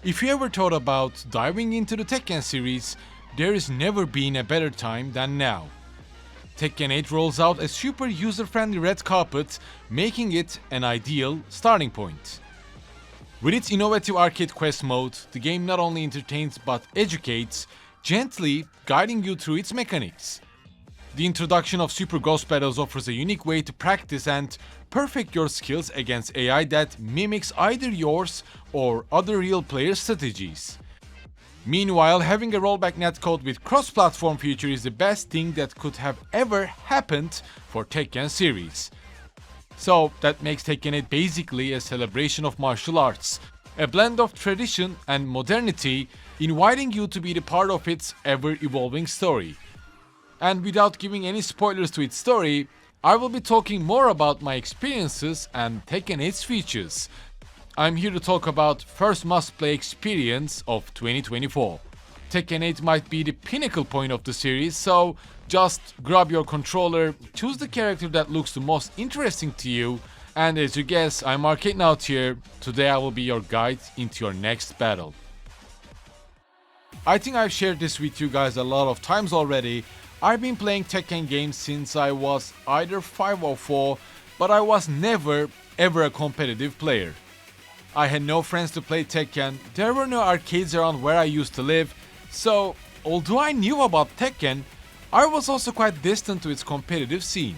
If you ever thought about diving into the Tekken series, there has never been a better time than now. Tekken 8 rolls out a super user-friendly red carpet, making it an ideal starting point. With its innovative arcade quest mode, the game not only entertains but educates, gently guiding you through its mechanics. The introduction of Super Ghost Battles offers a unique way to practice and perfect your skills against AI that mimics either yours or other real player strategies. Meanwhile, having a rollback netcode with cross-platform feature is the best thing that could have ever happened for Tekken series. So that makes Tekken 8 basically a celebration of martial arts, a blend of tradition and modernity, inviting you to be the part of its ever-evolving story. And without giving any spoilers to its story, I will be talking more about my experiences and Tekken 8's features. I'm here to talk about first must-play experience of 2024. Tekken 8 might be the pinnacle point of the series, so just grab your controller, choose the character that looks the most interesting to you, and as you guess, I'm Arcadenaut here. Today I will be your guide into your next battle. I think I've shared this with you guys a lot of times already. I've been playing Tekken games since I was either 5 or 4, but I was never ever a competitive player. I had no friends to play Tekken, there were no arcades around where I used to live, so although I knew about Tekken, I was also quite distant to its competitive scene.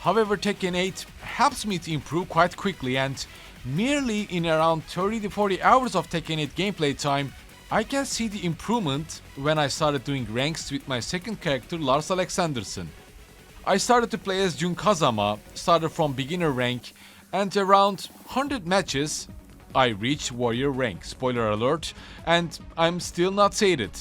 However, Tekken 8 helps me to improve quite quickly, and merely in around 30 to 40 hours of Tekken 8 gameplay time, I can see the improvement when I started doing ranks with my second character Lars Alexanderson. I started to play as Jun Kazama, started from beginner rank, and around 100 matches I reached warrior rank, spoiler alert, and I'm still not sated.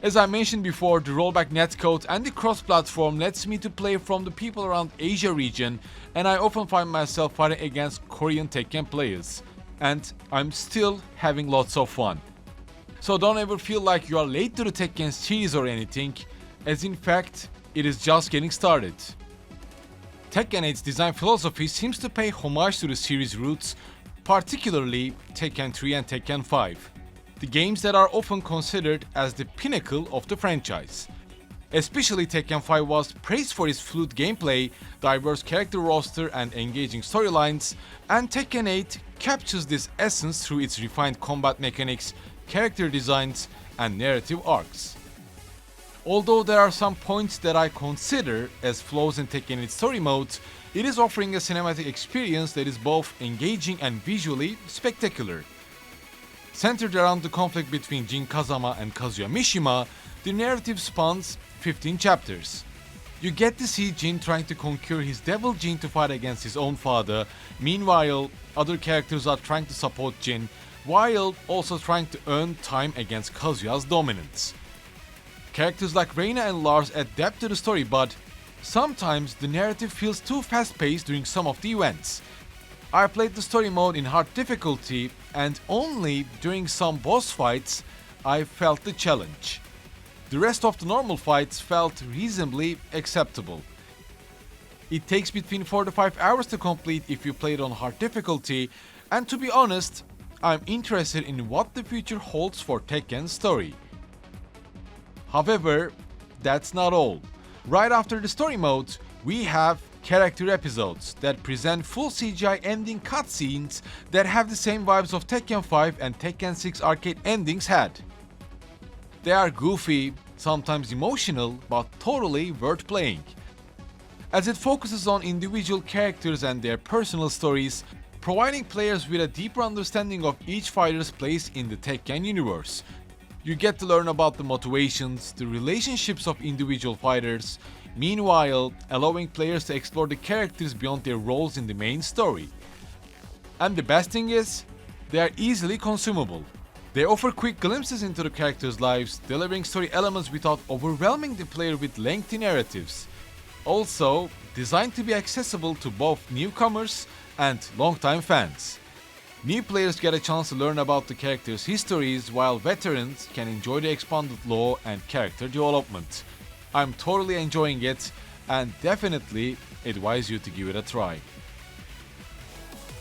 As I mentioned before, the rollback netcode and the cross-platform lets me to play from the people around Asia region, and I often find myself fighting against Korean Tekken players, and I'm still having lots of fun. So don't ever feel like you are late to the Tekken series or anything, as in fact, it is just getting started. Tekken 8's design philosophy seems to pay homage to the series' roots, particularly Tekken 3 and Tekken 5, the games that are often considered as the pinnacle of the franchise. Especially Tekken 5 was praised for its fluid gameplay, diverse character roster and engaging storylines, and Tekken 8 captures this essence through its refined combat mechanics, character designs, and narrative arcs. Although there are some points that I consider as flaws in Tekken 8 story mode, it is offering a cinematic experience that is both engaging and visually spectacular. Centered around the conflict between Jin Kazama and Kazuya Mishima, the narrative spans 15 chapters. You get to see Jin trying to conquer his devil gene to fight against his own father. Meanwhile, other characters are trying to support Jin, while also trying to earn time against Kazuya's dominance. Characters like Reina and Lars adapt to the story, but sometimes the narrative feels too fast-paced during some of the events. I played the story mode in hard difficulty, and only during some boss fights I felt the challenge. The rest of the normal fights felt reasonably acceptable. It takes between 4 to 5 hours to complete if you play it on hard difficulty, and to be honest, I'm interested in what the future holds for Tekken's story. However, that's not all. Right after the story mode, we have character episodes that present full CGI ending cutscenes that have the same vibes of Tekken 5 and Tekken 6 arcade endings had. They are goofy, sometimes emotional, but totally worth playing, as it focuses on individual characters and their personal stories, providing players with a deeper understanding of each fighter's place in the Tekken universe. You get to learn about the motivations, the relationships of individual fighters, meanwhile allowing players to explore the characters beyond their roles in the main story. And the best thing is, they are easily consumable. They offer quick glimpses into the characters' lives, delivering story elements without overwhelming the player with lengthy narratives. Also, designed to be accessible to both newcomers and longtime fans. New players get a chance to learn about the characters' histories, while veterans can enjoy the expanded lore and character development. I'm totally enjoying it and definitely advise you to give it a try.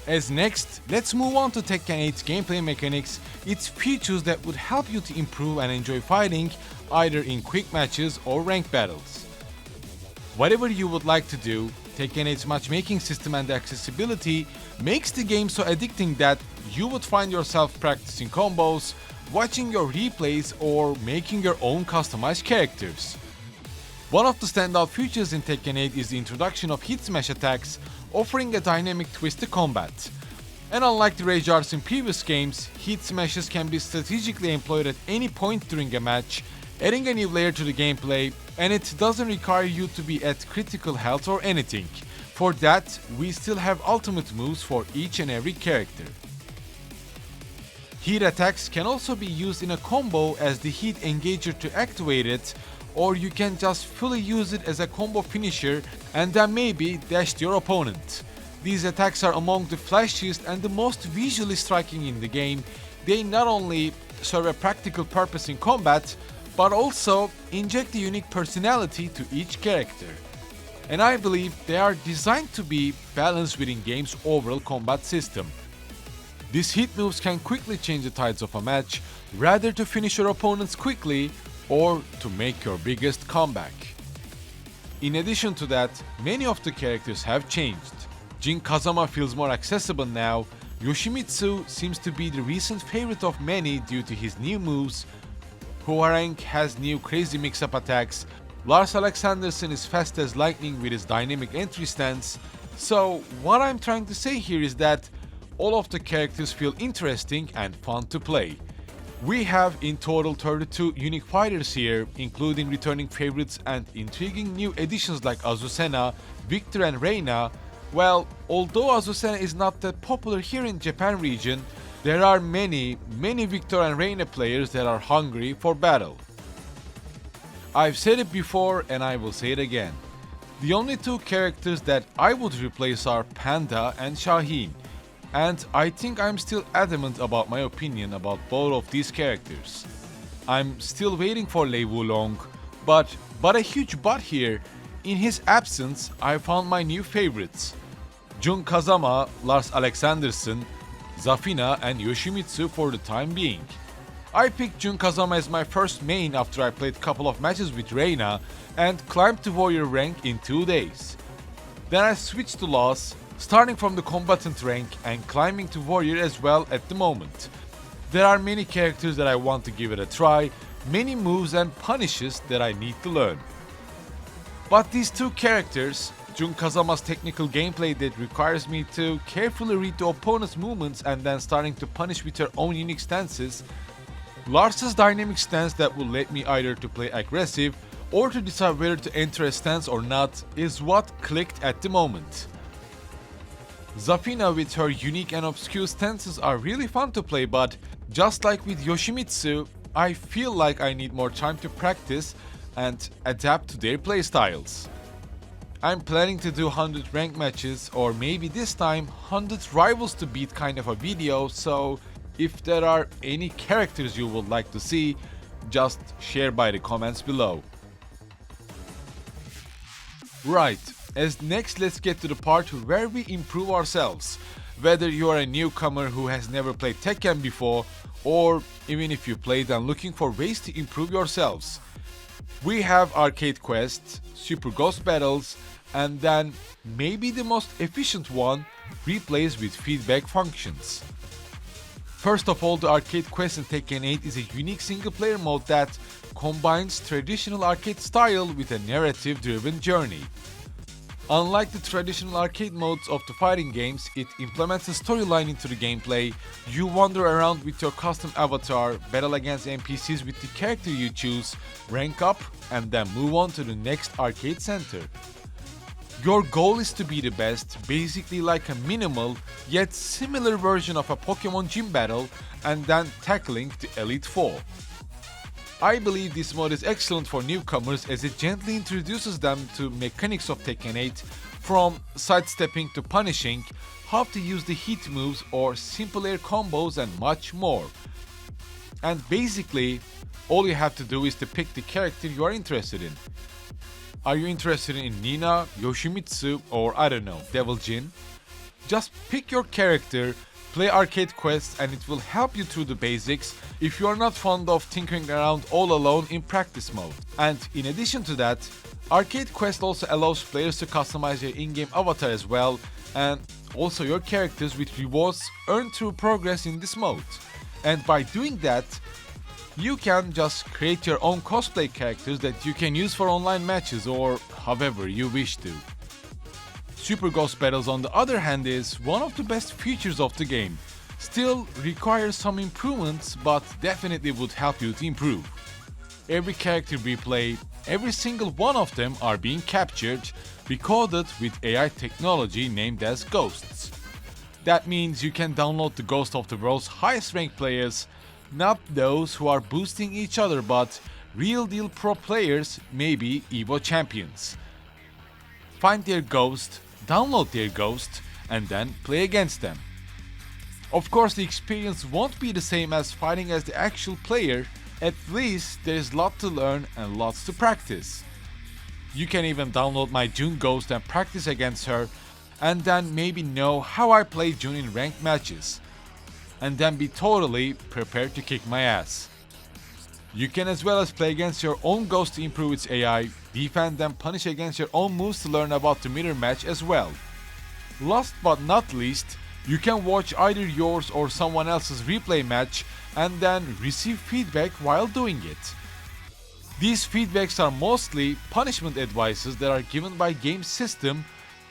As next, let's move on to Tekken 8's gameplay mechanics, its features that would help you to improve and enjoy fighting either in quick matches or ranked battles. Whatever you would like to do, Tekken 8's matchmaking system and accessibility makes the game so addicting that you would find yourself practicing combos, watching your replays, or making your own customized characters. One of the standout features in Tekken 8 is the introduction of hit smash attacks, offering a dynamic twist to combat. And unlike the rage arts in previous games, hit smashes can be strategically employed at any point during a match, adding a new layer to the gameplay, and it doesn't require you to be at critical health or anything. For that, we still have ultimate moves for each and every character. Heat attacks can also be used in a combo as the heat engager to activate it, or you can just fully use it as a combo finisher and then maybe dash to your opponent. These attacks are among the flashiest and the most visually striking in the game. They not only serve a practical purpose in combat, but also inject a unique personality to each character. And I believe they are designed to be balanced within game's overall combat system. These hit moves can quickly change the tides of a match, rather to finish your opponents quickly or to make your biggest comeback. In addition to that, many of the characters have changed. Jin Kazama feels more accessible now, Yoshimitsu seems to be the recent favorite of many due to his new moves, Hwoarang has new crazy mix-up attacks, Lars Alexanderson is fast as lightning with his dynamic entry stance. So what I'm trying to say here is that all of the characters feel interesting and fun to play. We have in total 32 unique fighters here, including returning favorites and intriguing new additions like Azucena, Victor and Reina. Well, although Azucena is not that popular here in Japan region, there are many Victor and Reina players that are hungry for battle. I've said it before and I will say it again. The only two characters that I would replace are Panda and Shaheen. And I think I'm still adamant about my opinion about both of these characters. I'm still waiting for Lei Wulong, but a huge but here, in his absence I found my new favorites. Jun Kazama, Lars Alexanderson, Zafina and Yoshimitsu for the time being. I picked Jun Kazama as my first main after I played a couple of matches with Reina and climbed to warrior rank in 2 days. Then I switched to Lars, starting from the combatant rank and climbing to warrior as well at the moment. There are many characters that I want to give it a try, many moves and punishes that I need to learn. But these two characters, Jun Kazama's technical gameplay that requires me to carefully read the opponent's movements and then starting to punish with her own unique stances, Lars's dynamic stance that will let me either to play aggressive or to decide whether to enter a stance or not is what clicked at the moment. Zafina with her unique and obscure stances are really fun to play, but just like with Yoshimitsu, I feel like I need more time to practice and adapt to their playstyles. I'm planning to do 100 ranked matches or maybe this time 100 rivals to beat kind of a video, so if there are any characters you would like to see, just share by the comments below. Right. As next, let's get to the part where we improve ourselves. Whether you are a newcomer who has never played Tekken before, or even if you played and looking for ways to improve yourselves. We have arcade quests, super ghost battles, and then maybe the most efficient one, replays with feedback functions. First of all, the arcade quest in Tekken 8 is a unique single player mode that combines traditional arcade style with a narrative driven journey. Unlike the traditional arcade modes of the fighting games, it implements a storyline into the gameplay. You wander around with your custom avatar, battle against NPCs with the character you choose, rank up, and then move on to the next arcade center. Your goal is to be the best, basically like a minimal yet similar version of a Pokemon gym battle, and then tackling the Elite Four. I believe this mode is excellent for newcomers as it gently introduces them to mechanics of Tekken 8, from sidestepping to punishing, how to use the hit moves or simple air combos and much more. And basically, all you have to do is to pick the character you are interested in. Are you interested in Nina, Yoshimitsu, or I don't know, Devil Jin? Just pick your character, play arcade quests, and it will help you through the basics if you are not fond of tinkering around all alone in practice mode. And in addition to that, arcade quest also allows players to customize your in-game avatar as well, and also your characters with rewards earned through progress in this mode. And by doing that, you can just create your own cosplay characters that you can use for online matches or however you wish to. Super Ghost Battles on the other hand is one of the best features of the game. Still requires some improvements, but definitely would help you to improve. Every character we play, every single one of them are being captured, recorded with AI technology named as ghosts. That means you can download the ghost of the world's highest ranked players, not those who are boosting each other but real deal pro players, maybe EVO champions. Find their ghost, download their ghost, and then play against them. Of course the experience won't be the same as fighting as the actual player, at least there's lot to learn and lots to practice. You can even download my June ghost and practice against her, and then maybe know how I play June in ranked matches, and then be totally prepared to kick my ass. You can as well as play against your own ghost to improve its AI, defend and punish against your own moves to learn about the mirror match as well. Last but not least, you can watch either yours or someone else's replay match and then receive feedback while doing it. These feedbacks are mostly punishment advices that are given by game system,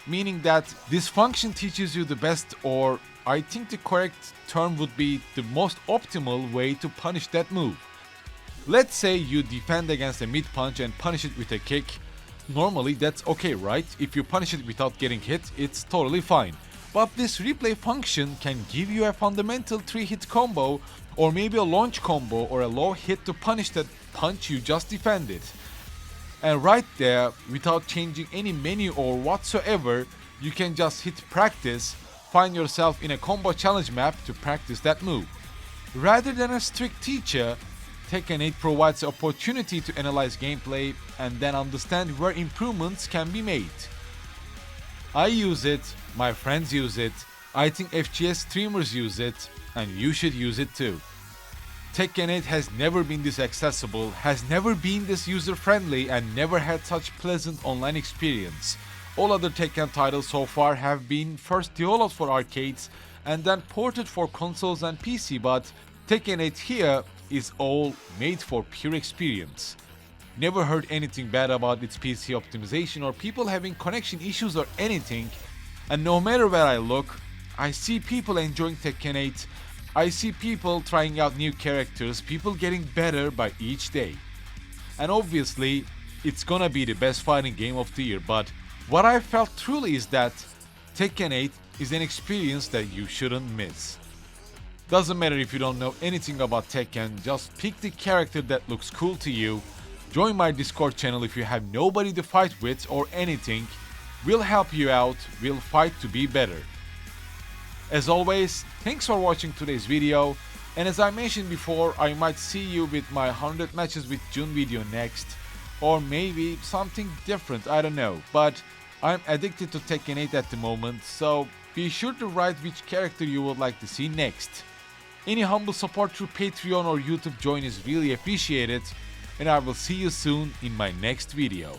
meaning that this function teaches you the best, or I think the correct term would be the most optimal way to punish that move. Let's say you defend against a mid punch and punish it with a kick. Normally that's okay, right? If you punish it without getting hit, it's totally fine. But this replay function can give you a fundamental 3-hit combo, or maybe a launch combo or a low hit to punish that punch you just defended. And right there, without changing any menu or whatsoever, you can just hit practice, find yourself in a combo challenge map to practice that move. Rather than a strict teacher, Tekken 8 provides the opportunity to analyze gameplay and then understand where improvements can be made. I use it, my friends use it, I think FGS streamers use it, and you should use it too. Tekken 8 has never been this accessible, has never been this user-friendly, and never had such pleasant online experience. All other Tekken titles so far have been first developed for arcades and then ported for consoles and PC, but Tekken 8 here is all made for pure experience. Never heard anything bad about its PC optimization or people having connection issues or anything, and no matter where I look, I see people enjoying Tekken 8, I see people trying out new characters, people getting better by each day. And obviously, it's gonna be the best fighting game of the year, but what I felt truly is that Tekken 8 is an experience that you shouldn't miss. Doesn't matter if you don't know anything about Tekken, just pick the character that looks cool to you, join my Discord channel if you have nobody to fight with or anything, we'll help you out, we'll fight to be better. As always, thanks for watching today's video, and as I mentioned before, I might see you with my 100 matches with June video next, or maybe something different, I don't know, but I'm addicted to Tekken 8 at the moment, so be sure to write which character you would like to see next. Any humble support through Patreon or YouTube join is really appreciated, and I will see you soon in my next video.